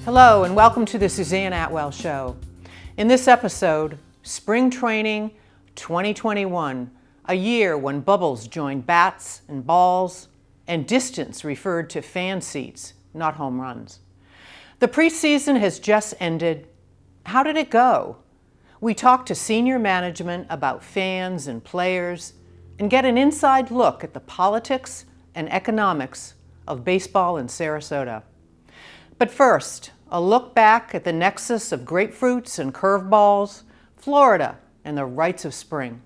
Hello and welcome to the Suzanne Atwell Show. In this episode, Spring Training 2021, a year when bubbles joined bats and balls and distance referred to fan seats, not home runs. The preseason has just ended. How did it go? We talk to senior management about fans and players and get an inside look at the politics and economics of baseball in Sarasota. But first, a look back at the nexus of grapefruits and curveballs, Florida, and the rites of spring.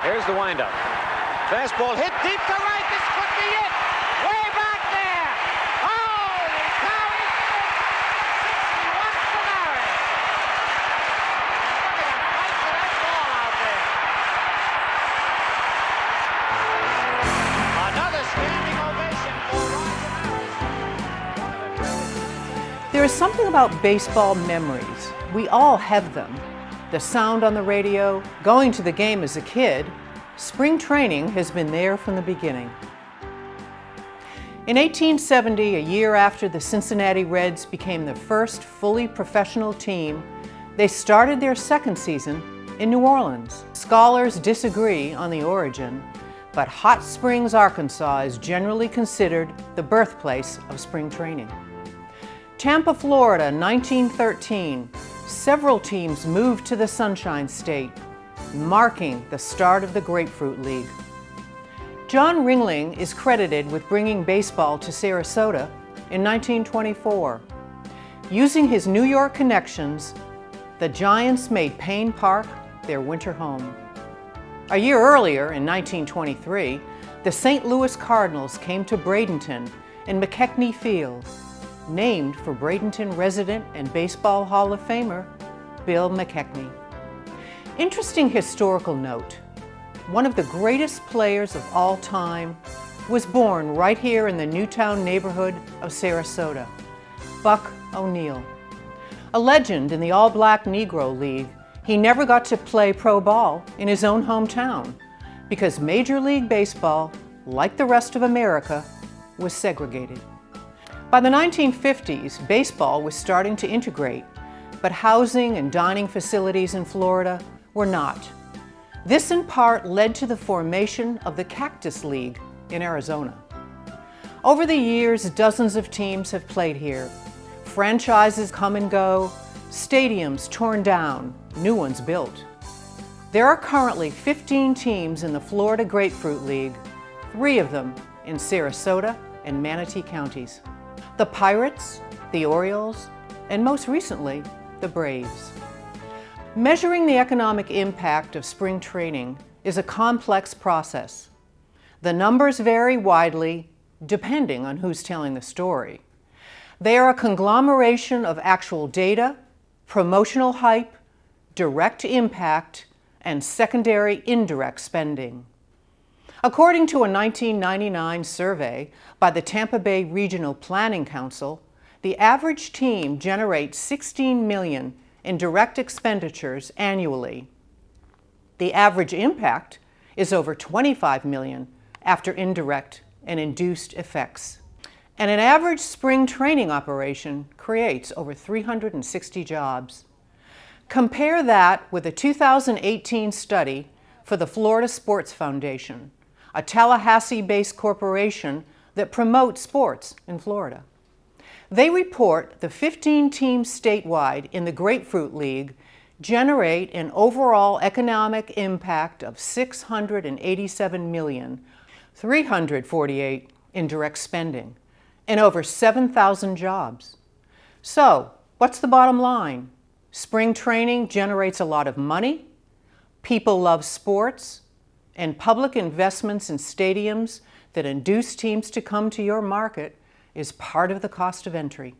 Here's the windup. Fastball hit deep to right. This could be it. Way back there. Holy cow, he did it. 61 to Mary. Look at the height of that ball out there. Another standing ovation for Roger. There is something about baseball memories. We all have them. The sound on the radio, going to the game as a kid. Spring training has been there from the beginning. In 1870, a year after the Cincinnati Reds became the first fully professional team, they started their second season in New Orleans. Scholars disagree on the origin, but Hot Springs, Arkansas is generally considered the birthplace of spring training. Tampa, Florida, 1913, several teams moved to the Sunshine State, marking the start of the Grapefruit League. John Ringling is credited with bringing baseball to Sarasota in 1924. Using his New York connections, the Giants made Payne Park their winter home. A year earlier, in 1923, the St. Louis Cardinals came to Bradenton in McKechnie Field, named for Bradenton resident and Baseball Hall of Famer Bill McKechnie. Interesting historical note, one of the greatest players of all time was born right here in the Newtown neighborhood of Sarasota, Buck O'Neil. A legend in the All-Black Negro League, he never got to play pro ball in his own hometown because Major League Baseball, like the rest of America, was segregated. By the 1950s, baseball was starting to integrate, but housing and dining facilities in Florida were not. This in part led to the formation of the Cactus League in Arizona. Over the years, dozens of teams have played here. Franchises come and go, stadiums torn down, new ones built. There are currently 15 teams in the Florida Grapefruit League, 3 of them in Sarasota and Manatee counties. The Pirates, the Orioles, and most recently, the Braves. Measuring the economic impact of spring training is a complex process. The numbers vary widely depending on who's telling the story. They are a conglomeration of actual data, promotional hype, direct impact, and secondary indirect spending. According to a 1999 survey by the Tampa Bay Regional Planning Council, the average team generates $16 million in direct expenditures annually. The average impact is over $25 million after indirect and induced effects. And an average spring training operation creates over 360 jobs. Compare that with a 2018 study for the Florida Sports Foundation, a Tallahassee-based corporation that promotes sports in Florida. They report the 15 teams statewide in the Grapefruit League generate an overall economic impact of $687 million, $348 in direct spending, and over 7,000 jobs. So, what's the bottom line? Spring training generates a lot of money, people love sports, and public investments in stadiums that induce teams to come to your market is part of the cost of entry.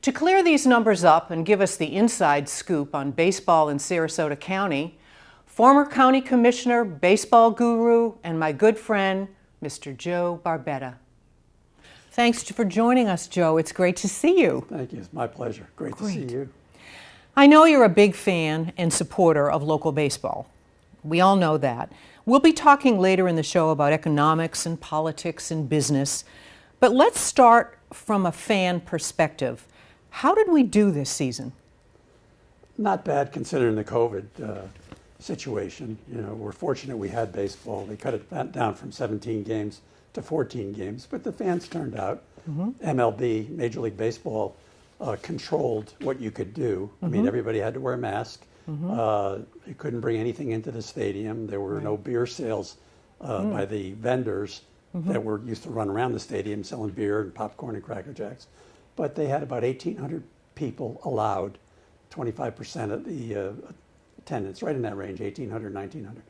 To clear these numbers up and give us the inside scoop on baseball in Sarasota County, former County Commissioner, baseball guru, and my good friend, Mr. Joe Barbetta. Thanks for joining us, Joe. It's great to see you. Thank you. It's my pleasure. Great to see you. I know you're a big fan and supporter of local baseball. We all know that. We'll be talking later in the show about economics and politics and business, but let's start from a fan perspective. How did we do this season? Not bad considering the COVID situation. You know, we're fortunate we had baseball. They cut it down from 17 games to 14 games, but the fans turned out. MLB, Major League Baseball, controlled what you could do. I mean, everybody had to wear a mask. You couldn't bring anything into the stadium. There were no beer sales by the vendors that were used to run around the stadium selling beer and popcorn and Cracker Jacks. But they had about 1,800 people allowed, 25% of the attendance, right in that range, 1,800, 1,900.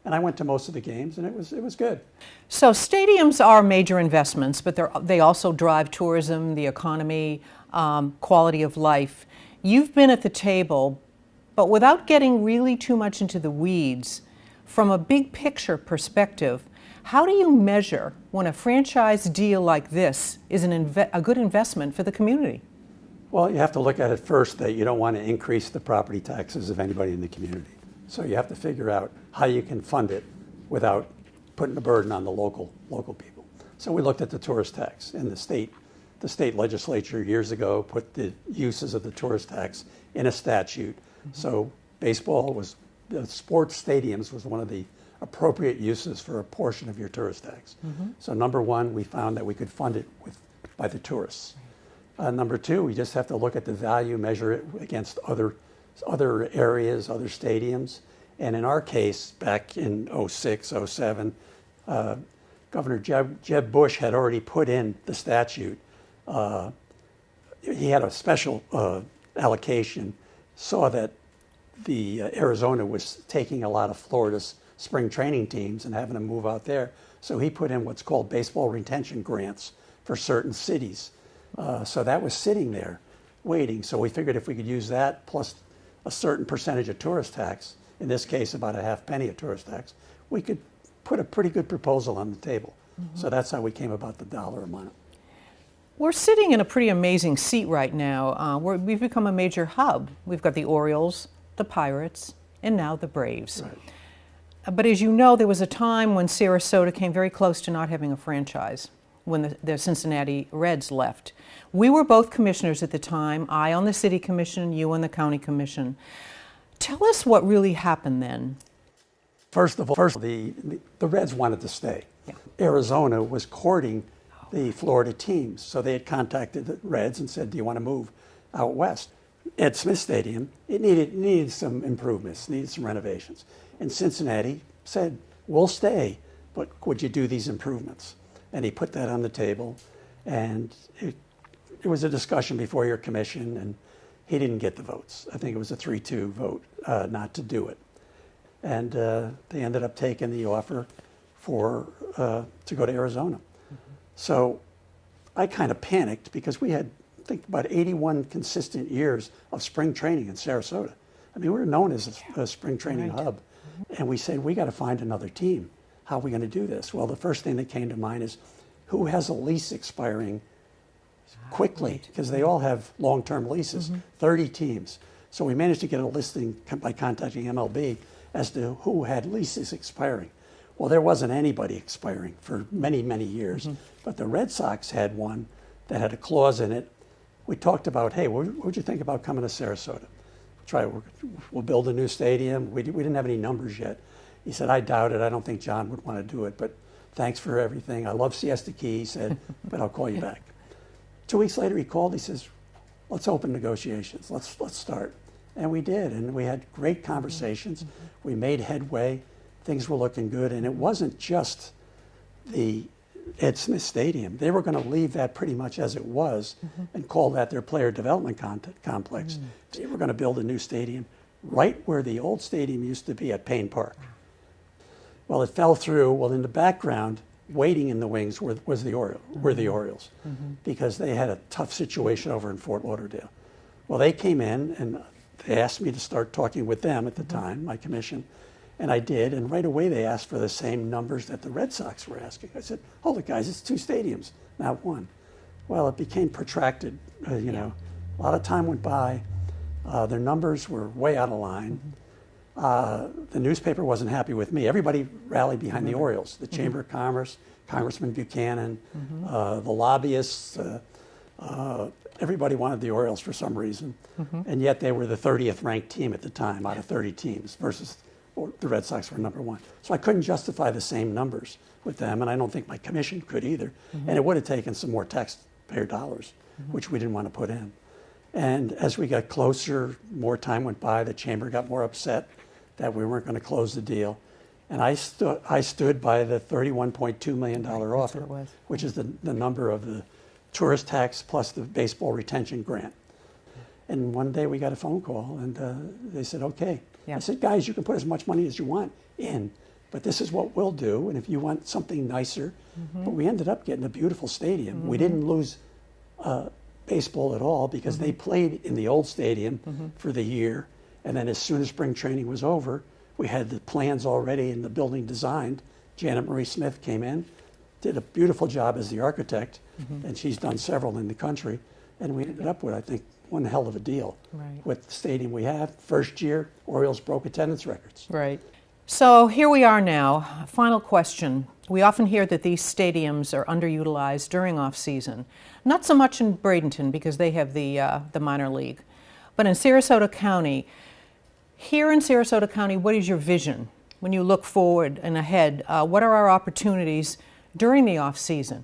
And I went to most of the games, and it was good. So stadiums are major investments, but they also drive tourism, the economy, quality of life. You've been at the table, but without getting really too much into the weeds, from a big picture perspective, how do you measure when a franchise deal like this is a good investment for the community? Well, you have to look at it first that you don't want to increase the property taxes of anybody in the community. So you have to figure out how you can fund it without putting a burden on the local people. So we looked at the tourist tax, and the state legislature years ago put the uses of the tourist tax in a statute. So sports stadiums was one of the appropriate uses for a portion of your tourist tax. So number one, we found that we could fund it by the tourists. Number two, we just have to look at the value, measure it against other areas, other stadiums. And in our case, back in 06, 07, Governor Jeb Bush had already put in the statute. He had a special allocation, saw that the Arizona was taking a lot of Florida's spring training teams and having them move out there. So he put in what's called baseball retention grants for certain cities. So that was sitting there waiting. So we figured if we could use that plus a certain percentage of tourist tax, in this case about a half penny of tourist tax, we could put a pretty good proposal on the table. So that's how we came about the dollar amount. We're sitting in a pretty amazing seat right now. We've become a major hub. We've got the Orioles, the Pirates, and now the Braves. Right. But as you know, there was a time when Sarasota came very close to not having a franchise, when the Cincinnati Reds left. We were both commissioners at the time, I on the city commission, you on the county commission. Tell us what really happened then. First of all, the Reds wanted to stay. Yeah. Arizona was courting the Florida teams, so they had contacted the Reds and said, do you want to move out west? At Smith Stadium, it needed some improvements, needed some renovations. And Cincinnati said, we'll stay, but would you do these improvements? And he put that on the table, and it was a discussion before your commission, and he didn't get the votes. I think it was a 3-2 vote not to do it. And they ended up taking the offer to go to Arizona. So I kind of panicked because we had, I think, about 81 consistent years of spring training in Sarasota. I mean, we were known as a spring training hub. And we said, we got to find another team. How are we going to do this? Well, the first thing that came to mind is who has a lease expiring quickly, because they all have long-term leases, 30 teams. So we managed to get a listing by contacting MLB as to who had leases expiring. Well, there wasn't anybody expiring for many, many years, but the Red Sox had one that had a clause in it. We talked about, hey, what would you think about coming to Sarasota? We'll build a new stadium. We didn't have any numbers yet. He said, I doubt it. I don't think John would want to do it, but thanks for everything. I love Siesta Key, he said, but I'll call you back. 2 weeks later, he called. He says, let's open negotiations. Let's start. And we did, and we had great conversations. We made headway. Things were looking good, and it wasn't just the Ed Smith Stadium. They were going to leave that pretty much as it was and call that their player development complex. They were going to build a new stadium right where the old stadium used to be at Payne Park. Well, it fell through. Well, in the background, waiting in the wings were the Orioles because they had a tough situation over in Fort Lauderdale. Well, they came in and they asked me to start talking with them at the time, my commission, and I did. And right away, they asked for the same numbers that the Red Sox were asking. I said, hold it, guys, it's 2 stadiums, not 1. Well, it became protracted. A lot of time went by. Their numbers were way out of line. The newspaper wasn't happy with me. Everybody rallied behind the Orioles, the Chamber of Commerce, Congressman Buchanan, the lobbyists, Everybody wanted the Orioles for some reason, and yet they were the 30th ranked team at the time out of 30 teams versus the Red Sox were number one. So I couldn't justify the same numbers with them, and I don't think my commission could either. And it would have taken some more taxpayer dollars, which we didn't want to put in. And as we got closer, more time went by, the chamber got more upset that we weren't going to close the deal. And I stood by the $31.2 million offer, which is the number of the tourist tax plus the baseball retention grant. And one day we got a phone call, and they said, okay. I said, guys, you can put as much money as you want in, but this is what we'll do, and if you want something nicer. But we ended up getting a beautiful stadium. We didn't lose baseball at all because they played in the old stadium for the year, and then as soon as spring training was over, we had the plans already and the building designed. Janet Marie Smith came in, did a beautiful job as the architect, and she's done several in the country, and we ended up with, I think, one hell of a deal with the stadium we have. First year, Orioles broke attendance records. Right. So here we are now. Final question. We often hear that these stadiums are underutilized during off-season. Not so much in Bradenton because they have the minor league, but in Sarasota County. Here in Sarasota County, what is your vision when you look forward and ahead? What are our opportunities during the off-season?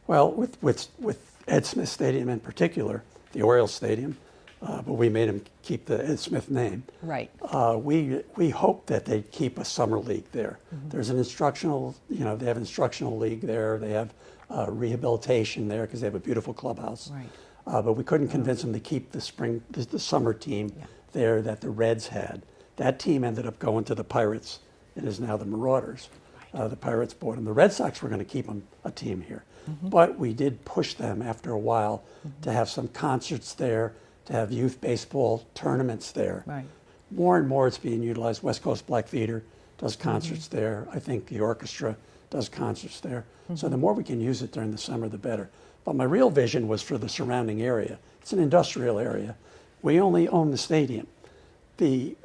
Well, with Ed Smith Stadium in particular, the Orioles Stadium, but we made him keep the Ed Smith name. Right. We hope that they keep a summer league there. There's an instructional, they have an instructional league there. They have rehabilitation there because they have a beautiful clubhouse. Right. But we couldn't convince them to keep the summer team there that the Reds had. That team ended up going to the Pirates and is now the Marauders. The Pirates bought them. The Red Sox were going to keep them a team here. But we did push them after a while to have some concerts there, to have youth baseball tournaments there. Right. More and more it's being utilized. West Coast Black Theater does concerts there. I think the orchestra does concerts there. So the more we can use it during the summer, the better. But my real vision was for the surrounding area. It's an industrial area. We only own the stadium. The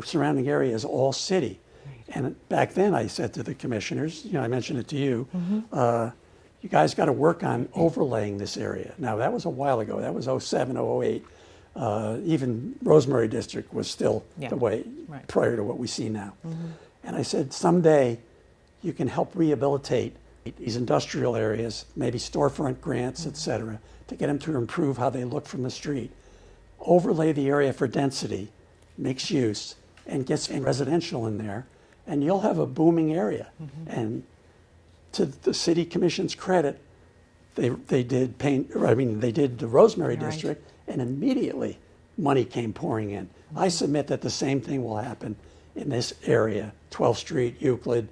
surrounding area is all city. And back then I said to the commissioners, I mentioned it to you, you guys got to work on overlaying this area. Now that was a while ago. That was 07, 08. Even Rosemary District was still the way prior to what we see now. And I said, someday you can help rehabilitate these industrial areas, maybe storefront grants, et cetera, to get them to improve how they look from the street. Overlay the area for density, mixed use, and get some residential in there, and you'll have a booming area. And to the city commission's credit, they did the Rosemary District, and immediately money came pouring in. I submit that the same thing will happen in this area, 12th Street, Euclid,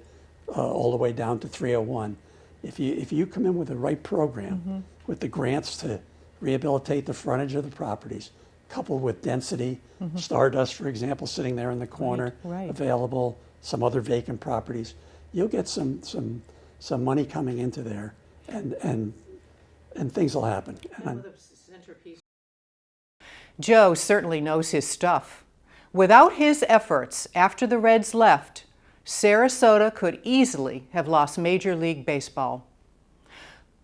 all the way down to 301. If you come in with the right program, with the grants to rehabilitate the frontage of the properties, coupled with density, Stardust, for example, sitting there in the corner, available, some other vacant properties, you'll get some money coming into there, and things will happen. Joe certainly knows his stuff. Without his efforts after the Reds left, Sarasota could easily have lost Major League Baseball.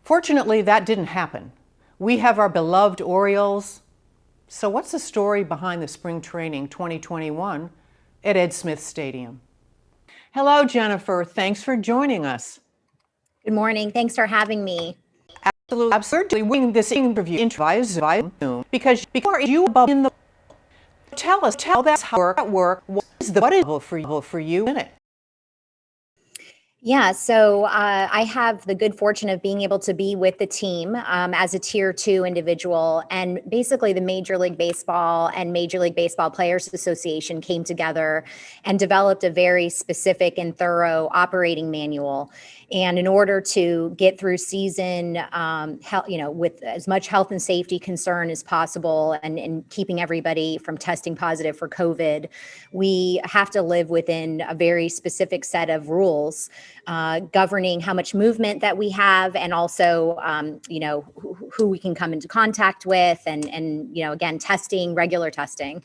Fortunately, that didn't happen. We have our beloved Orioles. So what's the story behind the spring training 2021 at Ed Smith Stadium? Hello, Jennifer. Thanks for joining us. Good morning. Thanks for having me. Absolutely winning this interview via Zoom because before you above in the tell us that's how it work. What is the for you in it? Yeah, so I have the good fortune of being able to be with the team as a Tier 2 individual. And basically the Major League Baseball and Major League Baseball Players Association came together and developed a very specific and thorough operating manual. And in order to get through season, with as much health and safety concern as possible and keeping everybody from testing positive for COVID, we have to live within a very specific set of rules governing how much movement that we have, and also, who we can come into contact with, and again, regular testing.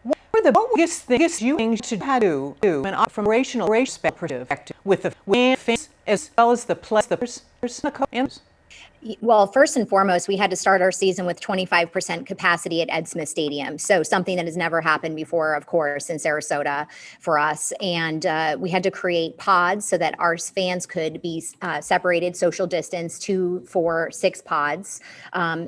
What were the biggest things you should do an operational perspective with the fans as well as the players? Well, first and foremost, we had to start our season with 25% capacity at Ed Smith Stadium. So something that has never happened before, of course, in Sarasota for us. And we had to create pods so that our fans could be separated, social distance, 2, 4, 6 pods,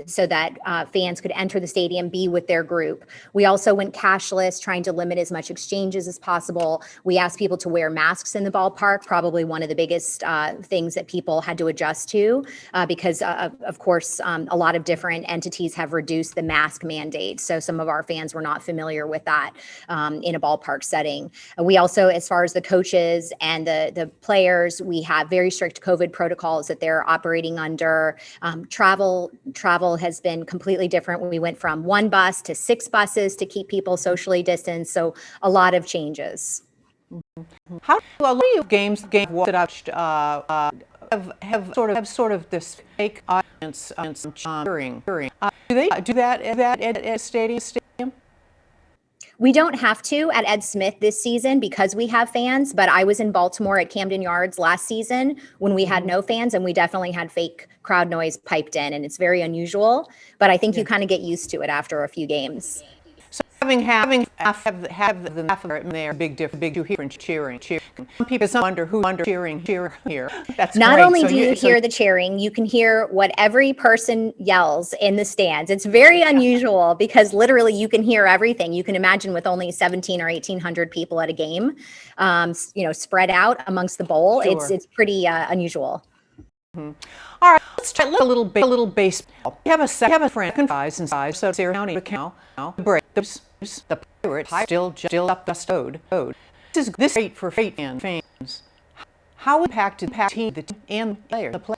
so that fans could enter the stadium, be with their group. We also went cashless, trying to limit as much exchanges as possible. We asked people to wear masks in the ballpark, probably one of the biggest things that people had to adjust to because of course, a lot of different entities have reduced the mask mandate. So some of our fans were not familiar with that in a ballpark setting. We also, as far as the coaches and the players, we have very strict COVID protocols that they're operating under. Travel has been completely different. We went from 1 bus to 6 buses to keep people socially distanced. So a lot of changes. How do a lot of games that have sort of this fake audience cheering? Do they do that at stadium? We don't have to at Ed Smith this season because we have fans, but I was in Baltimore at Camden Yards last season when we had no fans, and we definitely had fake crowd noise piped in, and it's very unusual, but I think you kind of get used to it after a few games. So having the half of it in there, big difference cheering. Some people wonder who's cheering here. That's Not great. only So do you hear the cheering, you can hear what every person yells in the stands. It's very unusual because literally you can hear everything. You can imagine with only 17 or 1,800 people at a game, spread out amongst the bowl. Sure. It's pretty unusual. Mm-hmm. All right, let's try a little baseball. We have a friend size, so Sarah County now. The Braves, the Pirates, still up the road. This is great for fans. How impacted the team and the players?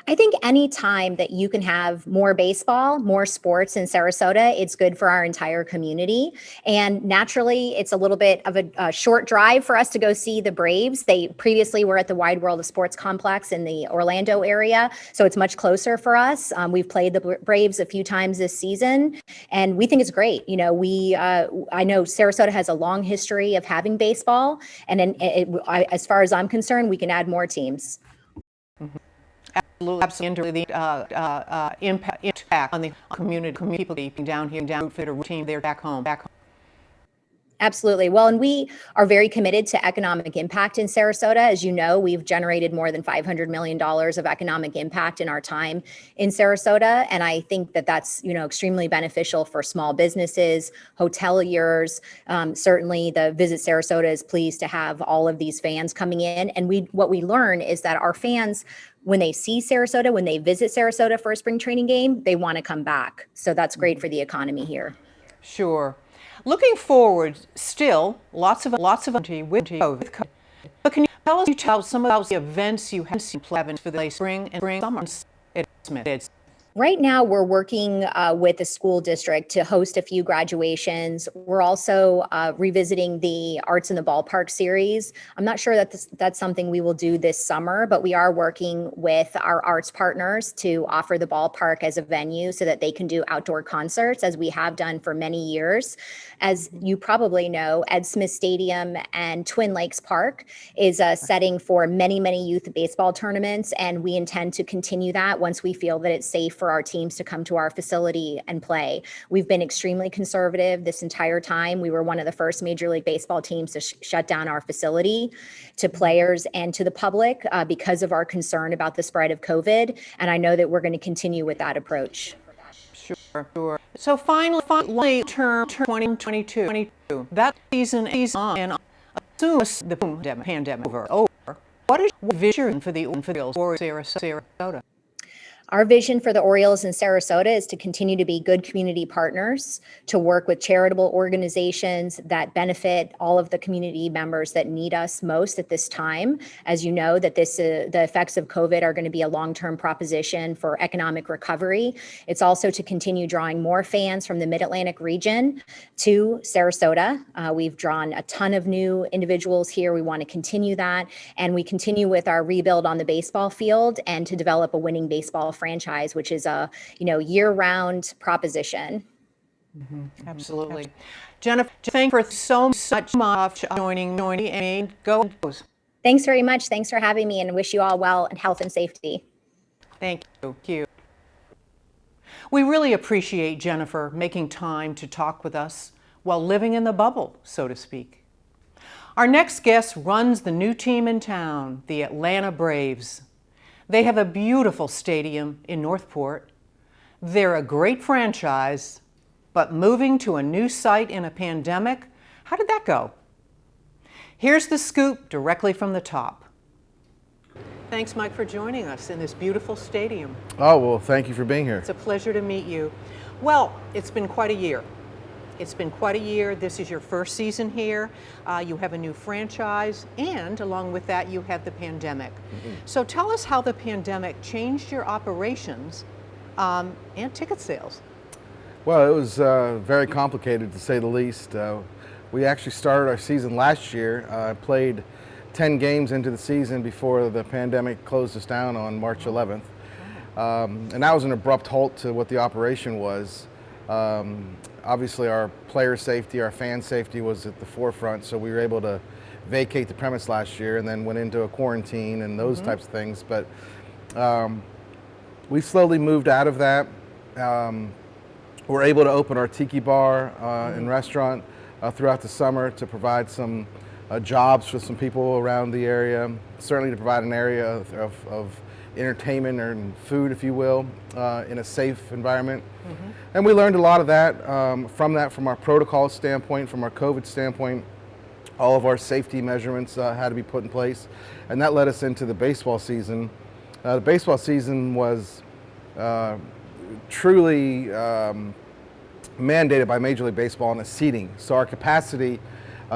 I think any time that you can have more baseball, more sports in Sarasota, it's good for our entire community. And naturally, it's a little bit of a short drive for us to go see the Braves. They previously were at the Wide World of Sports complex in the Orlando area, so it's much closer for us. We've played the Braves a few times this season, and we think it's great. I know Sarasota has a long history of having baseball, and as far as I'm concerned, we can add more teams. Mm-hmm. Absolutely, the impact on the community, people down for the team, they're back home. Absolutely. Well, and we are very committed to economic impact in Sarasota. As you know, we've generated more than $500 million of economic impact in our time in Sarasota. And I think that that's, extremely beneficial for small businesses, hoteliers. Certainly the Visit Sarasota is pleased to have all of these fans coming in. And what we learn is that our fans, when they see Sarasota, when they visit Sarasota for a spring training game, they want to come back. So that's great for the economy here. Sure. Looking forward, still lots of uncertainty with COVID. But can you tell us some about the events you have planned for the spring and summer at Smith? Right now, we're working with the school district to host a few graduations. We're also revisiting the Arts in the Ballpark series. I'm not sure that that's something we will do this summer, but we are working with our arts partners to offer the ballpark as a venue so that they can do outdoor concerts, as we have done for many years. As you probably know, Ed Smith Stadium and Twin Lakes Park is a setting for many, many youth baseball tournaments, and we intend to continue that once we feel that it's safe for our teams to come to our facility and play. We've been extremely conservative this entire time. We were one of the first Major League Baseball teams to shut down our facility to players and to the public because of our concern about the spread of COVID. And I know that we're going to continue with that approach. Sure. So finally, term 2022. That season is on, and assume the pandemic over. What is your vision for the Orioles or Sarasota? Our vision for the Orioles in Sarasota is to continue to be good community partners, to work with charitable organizations that benefit all of the community members that need us most at this time. As you know, that the effects of COVID are going to be a long-term proposition for economic recovery. It's also to continue drawing more fans from the Mid-Atlantic region to Sarasota. We've drawn a ton of new individuals here. We want to continue that, and we continue with our rebuild on the baseball field and to develop a winning baseball franchise, which is a year-round proposition. Mm-hmm. Absolutely. Jennifer, thank you so much for joining me, and go. Thanks very much. Thanks for having me, and wish you all well and health and safety. Thank you. We really appreciate Jennifer making time to talk with us while living in the bubble, so to speak. Our next guest runs the new team in town, the Atlanta Braves. They have a beautiful stadium in Northport. They're a great franchise, but moving to a new site in a pandemic, how did that go? Here's the scoop directly from the top. Thanks, Mike, for joining us in this beautiful stadium. Oh, well, thank you for being here. It's a pleasure to meet you. Well, it's been quite a year. It's been quite a year. This is your first season here. You have a new franchise, and along with that, you have the pandemic. So tell us how the pandemic changed your operations and ticket sales. Well, it was very complicated, to say the least. We actually started our season last year. I played 10 games into the season before the pandemic closed us down on March 11th. And that was an abrupt halt to what the operation was. Obviously, our player safety, our fan safety was at the forefront, so we were able to vacate the premise last year and then went into a quarantine and those types of things. But we slowly moved out of that. We're able to open our tiki bar and restaurant throughout the summer to provide some jobs for some people around the area, certainly to provide an area of entertainment and food, if you will, in a safe environment. And we learned a lot of that from our protocol standpoint, from our COVID standpoint. All of our safety measurements had to be put in place, and that led us into the baseball season. The baseball season was truly mandated by Major League Baseball on the seating. So our capacity,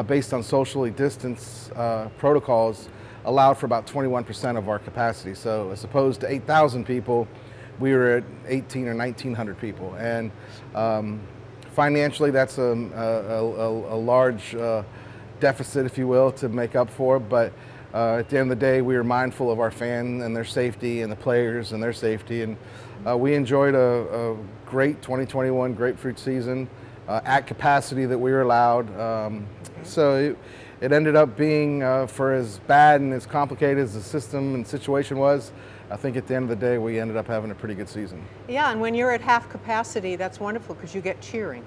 based on socially distanced protocols, allowed for about 21% of our capacity. So as opposed to 8,000 people, we were at 1,800 or 1,900 people. And financially, that's a large deficit, if you will, to make up for. But at the end of the day, we were mindful of our fans and their safety and the players and their safety. And we enjoyed a great 2021 grapefruit season at capacity that we were allowed. So it ended up being, for as bad and as complicated as the system and situation was, I think at the end of the day, we ended up having a pretty good season. Yeah, and when you're at half capacity, that's wonderful because you get cheering.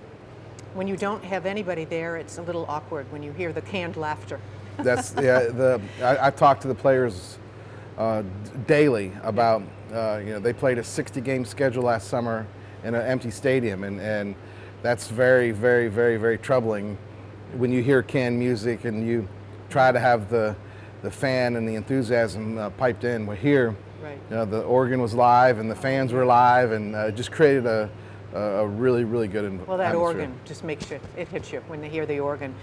When you don't have anybody there, it's a little awkward when you hear the canned laughter. That's I talk to the players daily about they played a 60-game schedule last summer in an empty stadium, and that's very, very, very, very troubling when you hear canned music and you try to have the fan and the enthusiasm piped in. Well, here, the organ was live and the fans were live, and it just created a really, really good atmosphere. Well, that organ just makes you, it hits you when they hear the organ.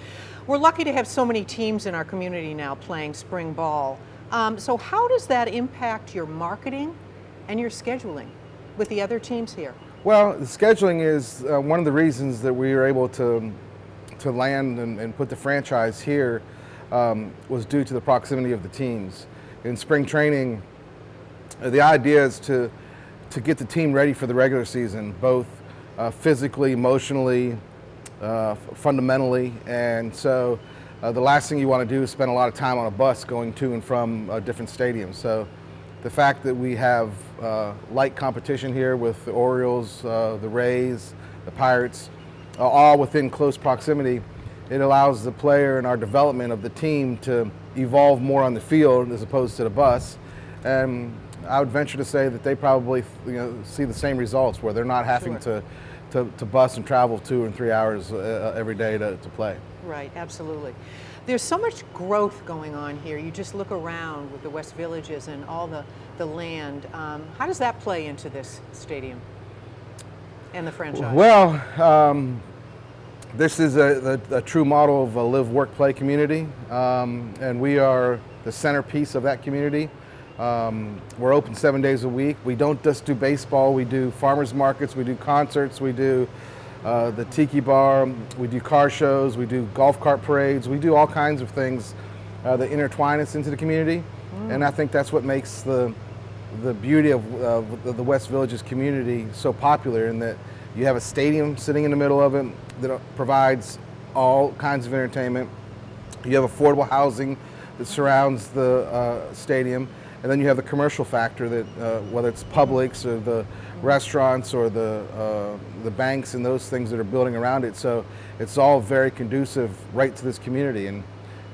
We're lucky to have so many teams in our community now playing spring ball. So how does that impact your marketing and your scheduling with the other teams here? Well, the scheduling is one of the reasons that we were able to land and put the franchise here was due to the proximity of the teams. In spring training, the idea is to get the team ready for the regular season, both physically, emotionally, fundamentally. And so the last thing you want to do is spend a lot of time on a bus going to and from different stadiums. So the fact that we have light competition here with the Orioles, the Rays, the Pirates, all within close proximity, it allows the player and our development of the team to evolve more on the field as opposed to the bus. And I would venture to say that they probably see the same results, where they're not having to bus and travel 2 and 3 hours every day to play. Right, absolutely. There's so much growth going on here. You just look around with the West Villages and all the land. How does that play into this stadium and the franchise? Well, this is a true model of a live, work, play community, and we are the centerpiece of that community. We're open 7 days a week. We don't just do baseball. We do farmers markets. We do concerts. We do the tiki bar. We do car shows. We do golf cart parades. We do all kinds of things that intertwine us into the community. And I think that's what makes the beauty of the West Villages community so popular, in that you have a stadium sitting in the middle of it that provides all kinds of entertainment. You have affordable housing that surrounds the stadium. And then you have the commercial factor that whether it's Publix or the restaurants or the banks and those things that are building around it. So it's all very conducive right to this community, and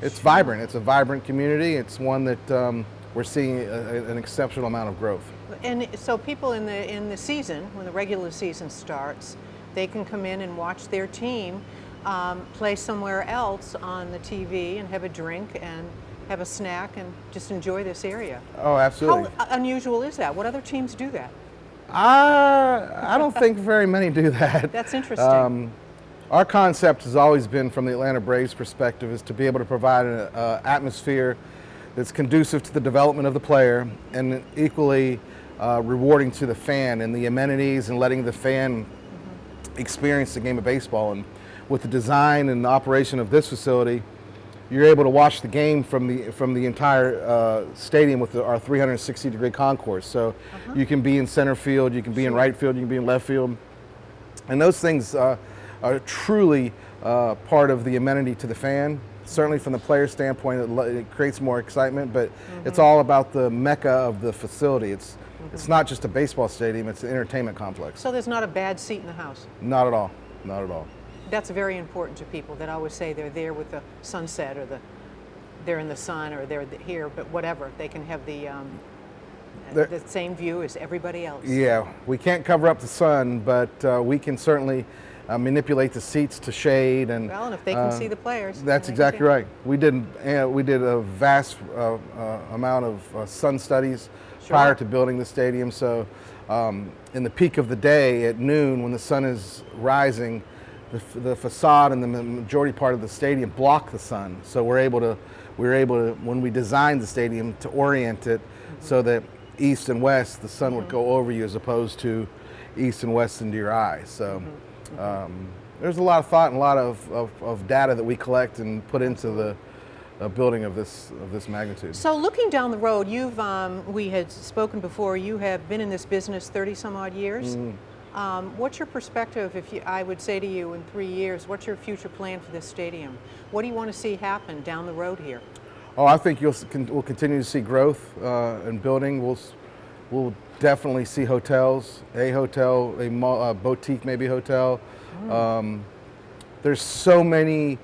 it's vibrant. It's a vibrant community. It's one that we're seeing an exceptional amount of growth. And so people in the season, when the regular season starts, they can come in and watch their team play somewhere else on the TV and have a drink and have a snack and just enjoy this area. Oh, absolutely. How unusual is that? What other teams do that? I don't think very many do that. That's interesting. Our concept has always been, from the Atlanta Braves perspective, is to be able to provide an atmosphere that's conducive to the development of the player and equally rewarding to the fan, and the amenities and letting the fan experience the game of baseball. And with the design and the operation of this facility, you're able to watch the game from the entire stadium with our 360-degree concourse. So you can be in center field, you can be in right field, you can be in left field, and those things are truly part of the amenity to the fan. Certainly from the player standpoint, it creates more excitement, but it's all about the mecca of the facility. It's not just a baseball stadium, it's an entertainment complex. So there's not a bad seat in the house? Not at all, not at all. That's very important to people that always say they're there with the sunset, or they're in the sun, or they're here, but whatever. They can have the same view as everybody else. Yeah, we can't cover up the sun, but we can certainly manipulate the seats to shade. And well, and if they can see the players. That's exactly right. We did a vast amount of sun studies prior to building the stadium. So in the peak of the day at noon, when the sun is rising, the facade and the majority part of the stadium block the sun. So we were able to, when we designed the stadium, to orient it so that east and west, the sun would go over you as opposed to east and west into your eyes. So there's a lot of thought and a lot of data that we collect and put into the building of this magnitude. So looking down the road, we had spoken before, you have been in this business 30 some odd years. What's your perspective, I would say to you in 3 years, what's your future plan for this stadium? What do you want to see happen down the road here? Oh, I think we'll continue to see growth and building. We'll definitely see hotels, a hotel, a boutique maybe hotel. There's so many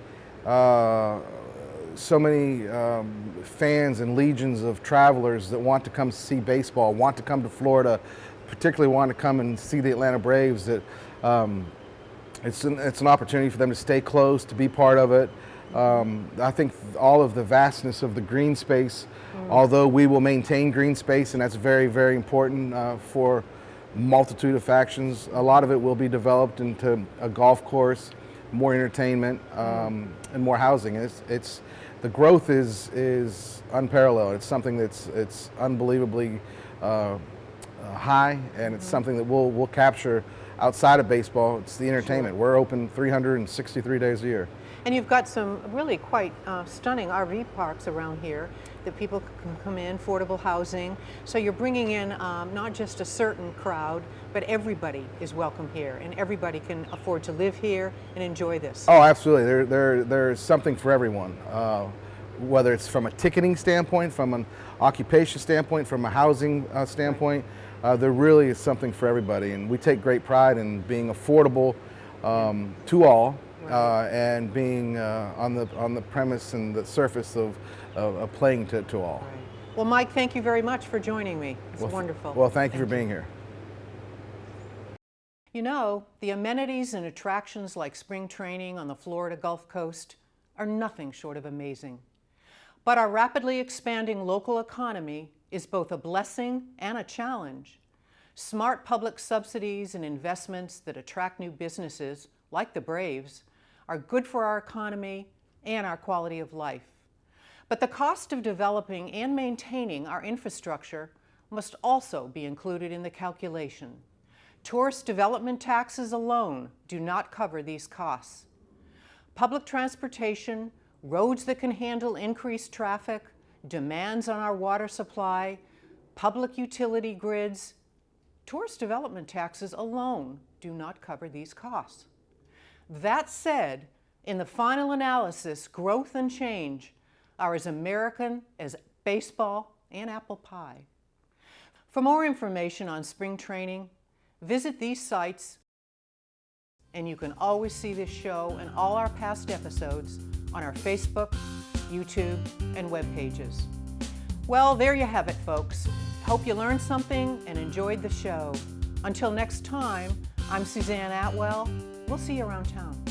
fans and legions of travelers that want to come see baseball, want to come to Florida, particularly want to come and see the Atlanta Braves, that it's an opportunity for them to stay close, to be part of it. I think all of the vastness of the green space, although we will maintain green space, and that's very, very important for a multitude of factions, a lot of it will be developed into a golf course, more entertainment, and more housing. The growth is unparalleled. It's something it's unbelievably high, and it's something that we'll capture outside of baseball. It's the entertainment. We're open 363 days a year. And you've got some really quite stunning RV parks around here that people can come in, affordable housing. So you're bringing in not just a certain crowd, but everybody is welcome here, and everybody can afford to live here and enjoy this. Oh, absolutely. There's something for everyone. Whether it's from a ticketing standpoint, from an occupation standpoint, from a housing standpoint, there really is something for everybody. And we take great pride in being affordable to all. And being on the premise and the surface of playing to all. Right. Well, Mike, thank you very much for joining me. It's wonderful. Well, thank you for being here. You know, the amenities and attractions like spring training on the Florida Gulf Coast are nothing short of amazing. But our rapidly expanding local economy is both a blessing and a challenge. Smart public subsidies and investments that attract new businesses, like the Braves, are good for our economy and our quality of life. But the cost of developing and maintaining our infrastructure must also be included in the calculation. Tourist development taxes alone do not cover these costs. Public transportation, roads that can handle increased traffic, demands on our water supply, public utility grids, tourist development taxes alone do not cover these costs. That said, in the final analysis, growth and change are as American as baseball and apple pie. For more information on spring training, visit these sites, and you can always see this show and all our past episodes on our Facebook, YouTube, and web pages. Well, there you have it, folks. Hope you learned something and enjoyed the show. Until next time, I'm Suzanne Atwell. We'll see you around town.